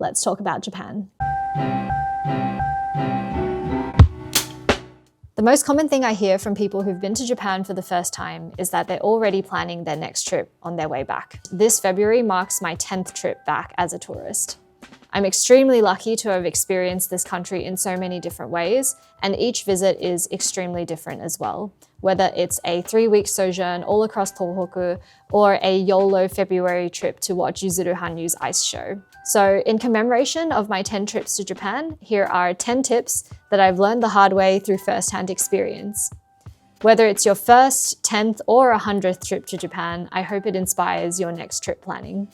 let's talk about Japan. The most common thing I hear from people who've been to Japan for the first time is that they're already planning their next trip on their way back. This February marks my 10th trip back as a tourist. I'm extremely lucky to have experienced this country in so many different ways, and each visit is extremely different as well. Whether it's a 3-week sojourn all across Tohoku or a YOLO February trip to watch Yuzuru Hanyu's ice show. So in commemoration of my 10 trips to Japan, here are 10 tips that I've learned the hard way through first-hand experience. Whether it's your first, 10th, or 100th trip to Japan, I hope it inspires your next trip planning.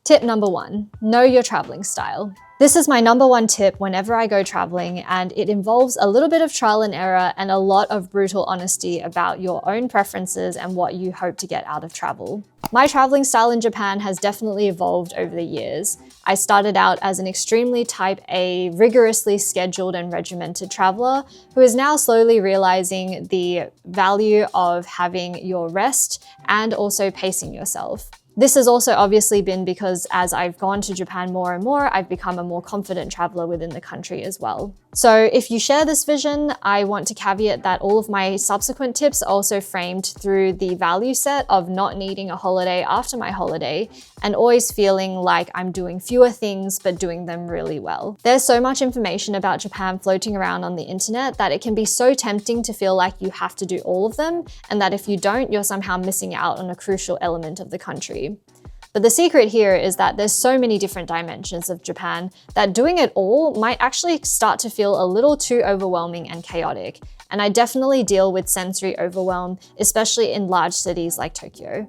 Tip number 1, know your traveling style. This is my number 1 tip whenever I go traveling, and it involves a little bit of trial and error and a lot of brutal honesty about your own preferences and what you hope to get out of travel. My traveling style in Japan has definitely evolved over the years. I started out as an extremely type A, rigorously scheduled and regimented traveler who is now slowly realizing the value of having your rest and also pacing yourself. This has also obviously been because as I've gone to Japan more and more, I've become a more confident traveler within the country as well. So if you share this vision, I want to caveat that all of my subsequent tips are also framed through the value set of not needing a holiday after my holiday and always feeling like I'm doing fewer things but doing them really well. There's so much information about Japan floating around on the internet that it can be so tempting to feel like you have to do all of them, and that if you don't, you're somehow missing out on a crucial element of the country. But the secret here is that there's so many different dimensions of Japan that doing it all might actually start to feel a little too overwhelming and chaotic. And I definitely deal with sensory overwhelm, especially in large cities like Tokyo.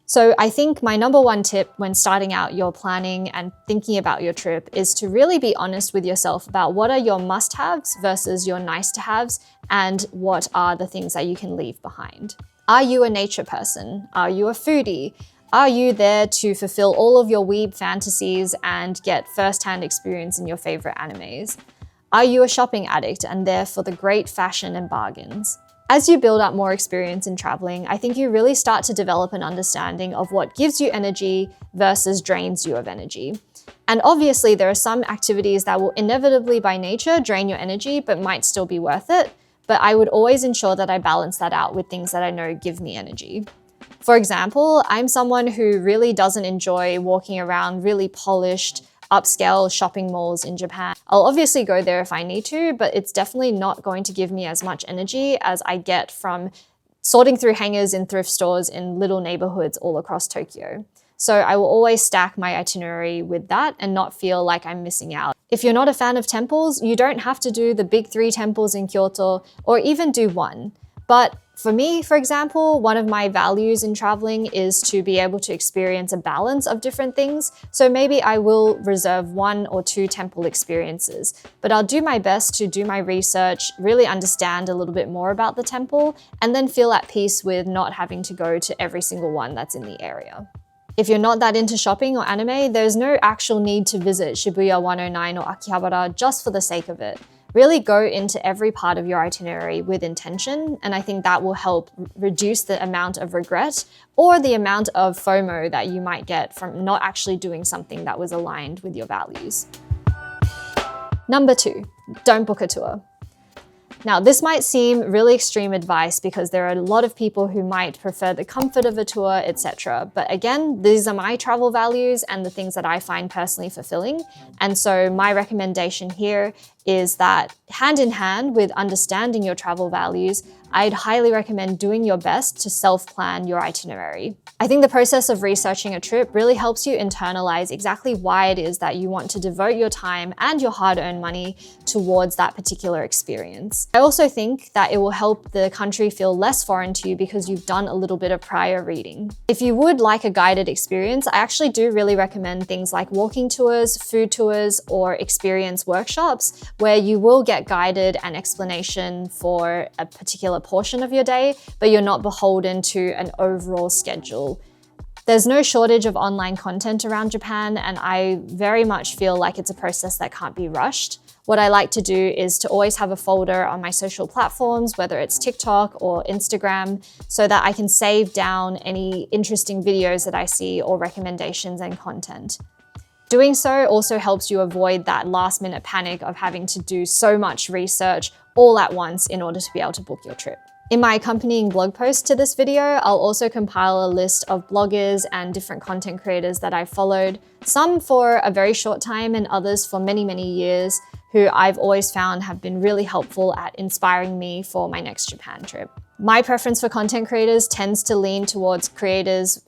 So I think my number 1 tip when starting out your planning and thinking about your trip is to really be honest with yourself about what are your must-haves versus your nice-to-haves, and what are the things that you can leave behind. Are you a nature person? Are you a foodie? Are you there to fulfill all of your weeb fantasies and get first-hand experience in your favorite animes? Are you a shopping addict and there for the great fashion and bargains? As you build up more experience in traveling, I think you really start to develop an understanding of what gives you energy versus drains you of energy. And obviously there are some activities that will inevitably by nature drain your energy but might still be worth it, but I would always ensure that I balance that out with things that I know give me energy. For example, I'm someone who really doesn't enjoy walking around really polished, upscale shopping malls in Japan. I'll obviously go there if I need to, but it's definitely not going to give me as much energy as I get from sorting through hangers in thrift stores in little neighborhoods all across Tokyo. So I will always stack my itinerary with that and not feel like I'm missing out. If you're not a fan of temples, you don't have to do the big 3 temples in Kyoto or even do 1. But for me, for example, one of my values in traveling is to be able to experience a balance of different things. So maybe I will reserve 1 or 2 temple experiences, but I'll do my best to do my research, really understand a little bit more about the temple, and then feel at peace with not having to go to every single one that's in the area. If you're not that into shopping or anime, there's no actual need to visit Shibuya 109 or Akihabara just for the sake of it. Really go into every part of your itinerary with intention, and I think that will help reduce the amount of regret or the amount of FOMO that you might get from not actually doing something that was aligned with your values. Number 2, don't book a tour. Now, this might seem really extreme advice because there are a lot of people who might prefer the comfort of a tour, etc. But again, these are my travel values and the things that I find personally fulfilling. And so my recommendation here is that hand in hand with understanding your travel values, I'd highly recommend doing your best to self-plan your itinerary. I think the process of researching a trip really helps you internalize exactly why it is that you want to devote your time and your hard-earned money towards that particular experience. I also think that it will help the country feel less foreign to you because you've done a little bit of prior reading. If you would like a guided experience, I actually do really recommend things like walking tours, food tours, or experience workshops, where you will get guided and explanation for a particular portion of your day, but you're not beholden to an overall schedule. There's no shortage of online content around Japan, and I very much feel like it's a process that can't be rushed. What I like to do is to always have a folder on my social platforms, whether it's TikTok or Instagram, so that I can save down any interesting videos that I see or recommendations and content. Doing so also helps you avoid that last-minute panic of having to do so much research all at once in order to be able to book your trip. In my accompanying blog post to this video, I'll also compile a list of bloggers and different content creators that I've followed, some for a very short time and others for many, many years, who I've always found have been really helpful at inspiring me for my next Japan trip. My preference for content creators tends to lean towards creators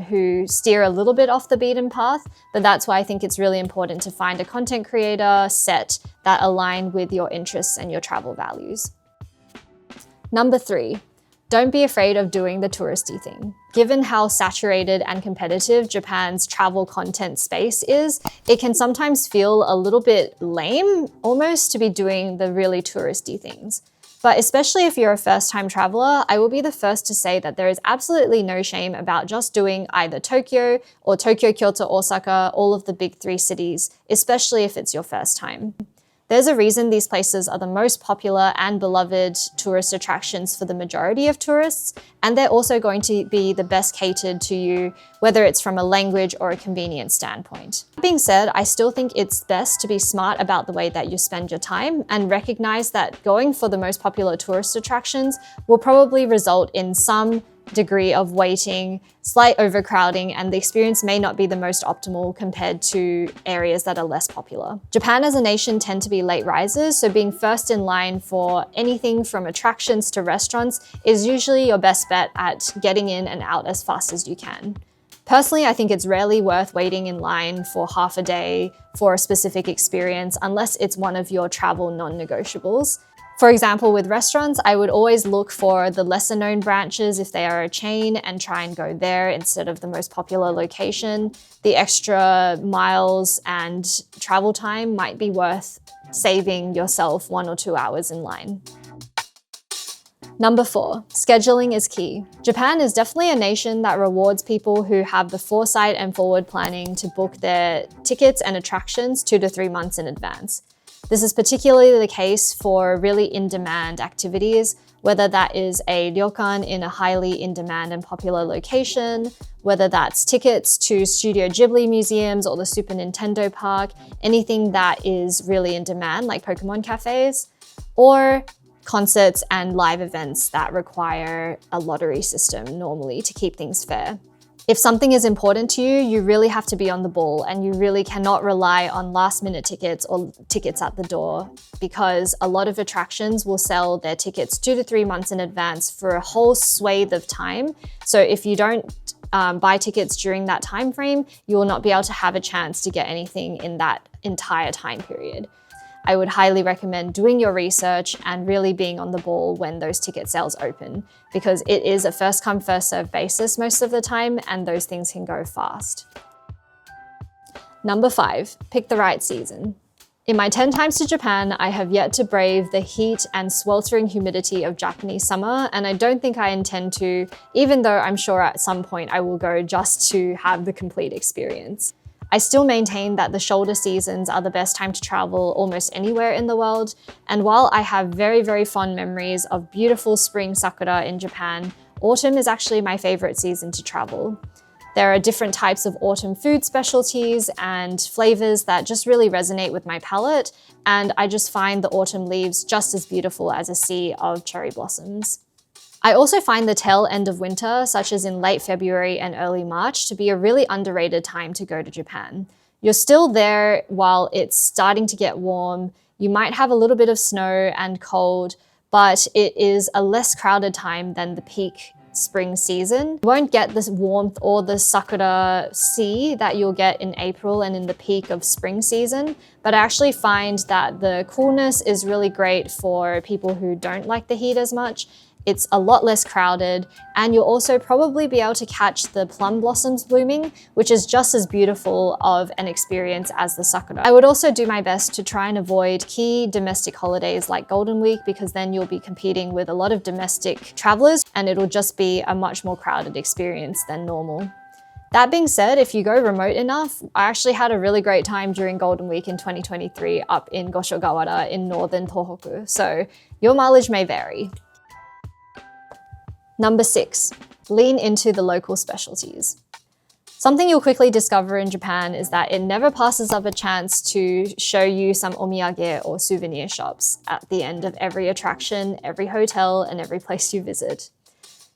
who steer a little bit off the beaten path, but that's why I think it's really important to find a content creator set that align with your interests and your travel values. Number 3, don't be afraid of doing the touristy thing. Given how saturated and competitive Japan's travel content space is, it can sometimes feel a little bit lame almost to be doing the really touristy things. But especially if you're a first-time traveler, I will be the first to say that there is absolutely no shame about just doing either Tokyo or Tokyo, Kyoto, Osaka, all of the big 3 cities, especially if it's your first time. There's a reason these places are the most popular and beloved tourist attractions for the majority of tourists, and they're also going to be the best catered to you, whether it's from a language or a convenience standpoint. That being said, I still think it's best to be smart about the way that you spend your time and recognize that going for the most popular tourist attractions will probably result in some degree of waiting, slight overcrowding, and the experience may not be the most optimal compared to areas that are less popular. Japan as a nation tend to be late risers, so being first in line for anything from attractions to restaurants is usually your best bet at getting in and out as fast as you can. Personally, I think it's rarely worth waiting in line for half a day for a specific experience unless it's one of your travel non-negotiables. For example, with restaurants, I would always look for the lesser known branches if they are a chain and try and go there instead of the most popular location. The extra miles and travel time might be worth saving yourself 1 or 2 hours in line. Number 4, scheduling is key. Japan is definitely a nation that rewards people who have the foresight and forward planning to book their tickets and attractions 2 to 3 months in advance. This is particularly the case for really in-demand activities, whether that is a ryokan in a highly in-demand and popular location, whether that's tickets to Studio Ghibli museums or the Super Nintendo park, anything that is really in demand like Pokemon cafes, or concerts and live events that require a lottery system normally to keep things fair. If something is important to you, you really have to be on the ball and you really cannot rely on last-minute tickets or tickets at the door, because a lot of attractions will sell their tickets 2 to 3 months in advance for a whole swathe of time. So if you don't buy tickets during that time frame, you will not be able to have a chance to get anything in that entire time period. I would highly recommend doing your research and really being on the ball when those ticket sales open, because it is a first come, first served basis most of the time, and those things can go fast. Number 5, pick the right season. In my 10 times to Japan, I have yet to brave the heat and sweltering humidity of Japanese summer, and I don't think I intend to, even though I'm sure at some point I will go just to have the complete experience. I still maintain that the shoulder seasons are the best time to travel almost anywhere in the world, and while I have very, very fond memories of beautiful spring sakura in Japan, autumn is actually my favorite season to travel. There are different types of autumn food specialties and flavors that just really resonate with my palate, and I just find the autumn leaves just as beautiful as a sea of cherry blossoms. I also find the tail end of winter, such as in late February and early March, to be a really underrated time to go to Japan. You're still there while it's starting to get warm. You might have a little bit of snow and cold, but it is a less crowded time than the peak spring season. You won't get this warmth or the sakura sea that you'll get in April and in the peak of spring season, but I actually find that the coolness is really great for people who don't like the heat as much. It's a lot less crowded, and you'll also probably be able to catch the plum blossoms blooming, which is just as beautiful of an experience as the sakura. I would also do my best to try and avoid key domestic holidays like Golden Week, because then you'll be competing with a lot of domestic travelers and it'll just be a much more crowded experience than normal. That being said, if you go remote enough, I actually had a really great time during Golden Week in 2023 up in Goshogawara in northern Tohoku, so your mileage may vary. Number 6, lean into the local specialties. Something you'll quickly discover in Japan is that it never passes up a chance to show you some omiyage or souvenir shops at the end of every attraction, every hotel, and every place you visit.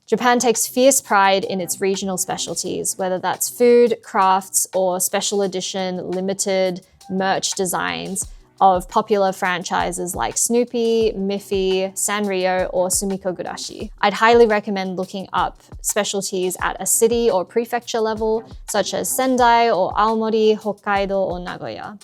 Japan takes fierce pride in its regional specialties, whether that's food, crafts, or special edition, limited merch designs of popular franchises like Snoopy, Miffy, Sanrio, or Sumiko Gurashi. I'd highly recommend looking up specialties at a city or prefecture level, such as Sendai or Aomori, Hokkaido, or Nagoya.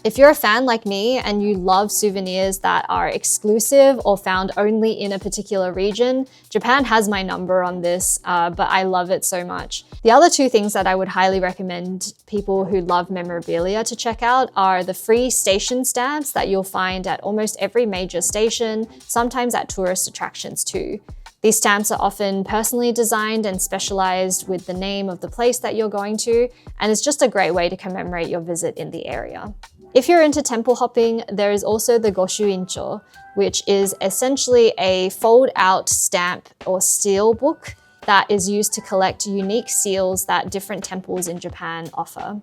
If you're a fan like me and you love souvenirs that are exclusive or found only in a particular region, Japan has my number on this, but I love it so much. The other two things that I would highly recommend people who love memorabilia to check out are the free station stamps that you'll find at almost every major station, sometimes at tourist attractions too. These stamps are often personally designed and specialized with the name of the place that you're going to, and it's just a great way to commemorate your visit in the area. If you're into temple hopping, there is also the Goshuincho, which is essentially a fold-out stamp or seal book that is used to collect unique seals that different temples in Japan offer.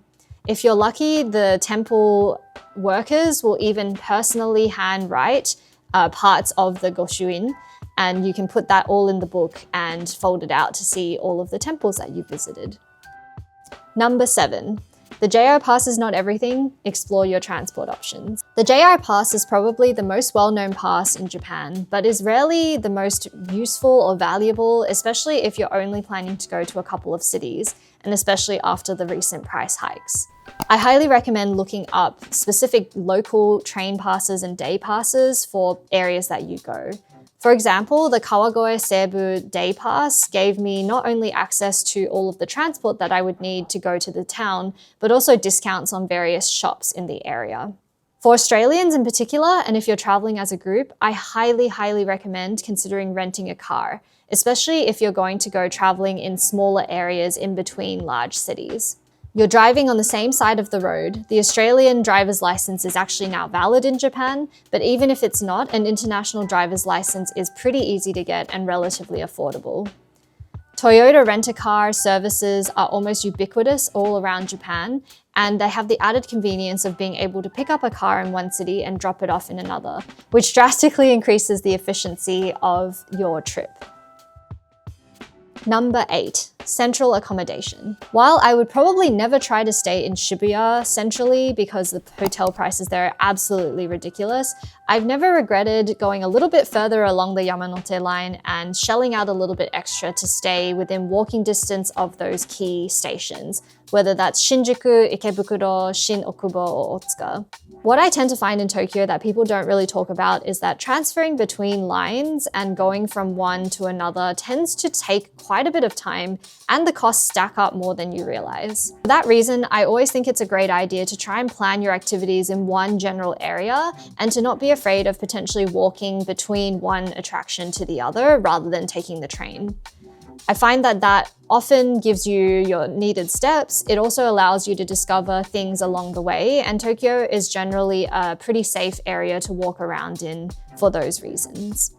If you're lucky, the temple workers will even personally handwrite parts of the Goshuin, and you can put that all in the book and fold it out to see all of the temples that you visited. Number 7. The JR Pass is not everything. Explore your transport options. The JR Pass is probably the most well-known pass in Japan, but is rarely the most useful or valuable, especially if you're only planning to go to a couple of cities, and especially after the recent price hikes. I highly recommend looking up specific local train passes and day passes for areas that you go. For example, the Kawagoe Seibu Day Pass gave me not only access to all of the transport that I would need to go to the town, but also discounts on various shops in the area. For Australians in particular, and if you're traveling as a group, I highly recommend considering renting a car, especially if you're going to go traveling in smaller areas in between large cities. You're driving on the same side of the road. The Australian driver's license is actually now valid in Japan, but even if it's not, an international driver's license is pretty easy to get and relatively affordable. Toyota rent-a-car services are almost ubiquitous all around Japan, and they have the added convenience of being able to pick up a car in one city and drop it off in another, which drastically increases the efficiency of your trip. Number 8, central accommodation. While I would probably never try to stay in Shibuya centrally because the hotel prices there are absolutely ridiculous, I've never regretted going a little bit further along the Yamanote line and shelling out a little bit extra to stay within walking distance of those key stations, whether that's Shinjuku, Ikebukuro, Shin-Okubo, or Otsuka. What I tend to find in Tokyo that people don't really talk about is that transferring between lines and going from one to another tends to take quite a bit of time, and the costs stack up more than you realize. For that reason, I always think it's a great idea to try and plan your activities in one general area and to not be afraid of potentially walking between one attraction to the other rather than taking the train. I find that that often gives you your needed steps. It also allows you to discover things along the way, and Tokyo is generally a pretty safe area to walk around in for those reasons.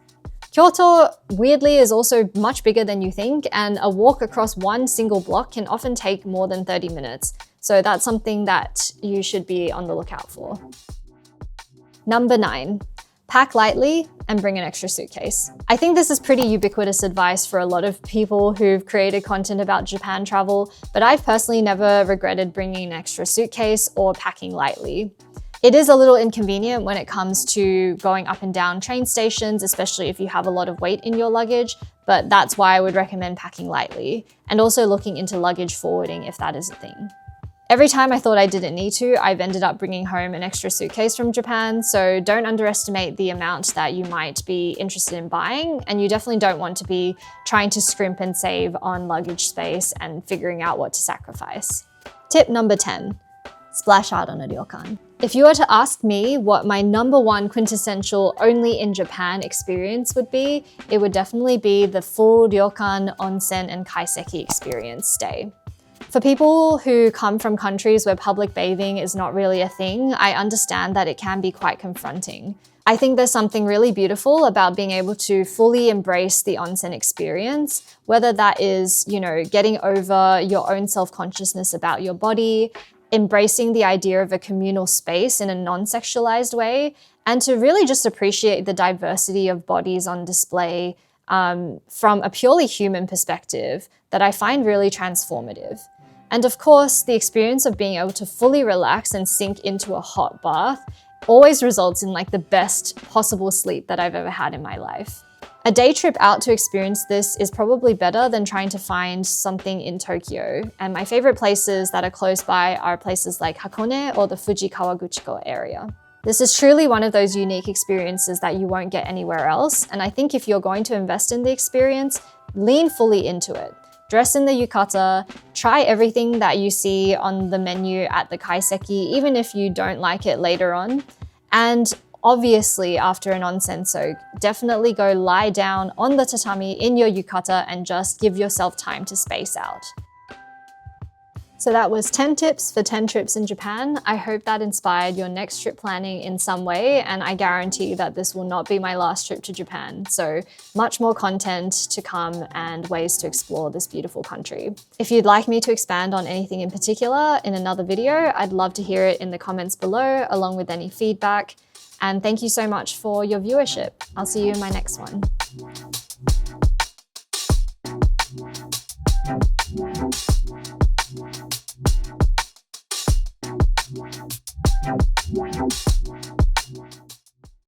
Kyoto, weirdly, is also much bigger than you think, and a walk across one single block can often take more than 30 minutes. So that's something that you should be on the lookout for. Number 9. Pack lightly and bring an extra suitcase. I think this is pretty ubiquitous advice for a lot of people who've created content about Japan travel, but I've personally never regretted bringing an extra suitcase or packing lightly. It is a little inconvenient when it comes to going up and down train stations, especially if you have a lot of weight in your luggage, but that's why I would recommend packing lightly, and also looking into luggage forwarding if that is a thing. Every time I thought I didn't need to, I've ended up bringing home an extra suitcase from Japan, so don't underestimate the amount that you might be interested in buying, and you definitely don't want to be trying to scrimp and save on luggage space and figuring out what to sacrifice. Tip number 10, splash out on a ryokan. If you were to ask me what my number 1 quintessential only in Japan experience would be, it would definitely be the full ryokan, onsen, and kaiseki experience stay. For people who come from countries where public bathing is not really a thing, I understand that it can be quite confronting. I think there's something really beautiful about being able to fully embrace the onsen experience, whether that is, getting over your own self-consciousness about your body, embracing the idea of a communal space in a non-sexualized way, and to really just appreciate the diversity of bodies on display from a purely human perspective that I find really transformative. And of course, the experience of being able to fully relax and sink into a hot bath always results in like the best possible sleep that I've ever had in my life. A day trip out to experience this is probably better than trying to find something in Tokyo. And my favorite places that are close by are places like Hakone or the Fuji Kawaguchiko area. This is truly one of those unique experiences that you won't get anywhere else. And I think if you're going to invest in the experience, lean fully into it. Dress in the yukata, try everything that you see on the menu at the kaiseki, even if you don't like it later on. And obviously, after an onsen soak, definitely go lie down on the tatami in your yukata and just give yourself time to space out. So that was 10 tips for 10 trips in Japan. I hope that inspired your next trip planning in some way, and I guarantee that this will not be my last trip to Japan. So much more content to come and ways to explore this beautiful country. If you'd like me to expand on anything in particular in another video, I'd love to hear it in the comments below, along with any feedback. And thank you so much for your viewership. I'll see you in my next one.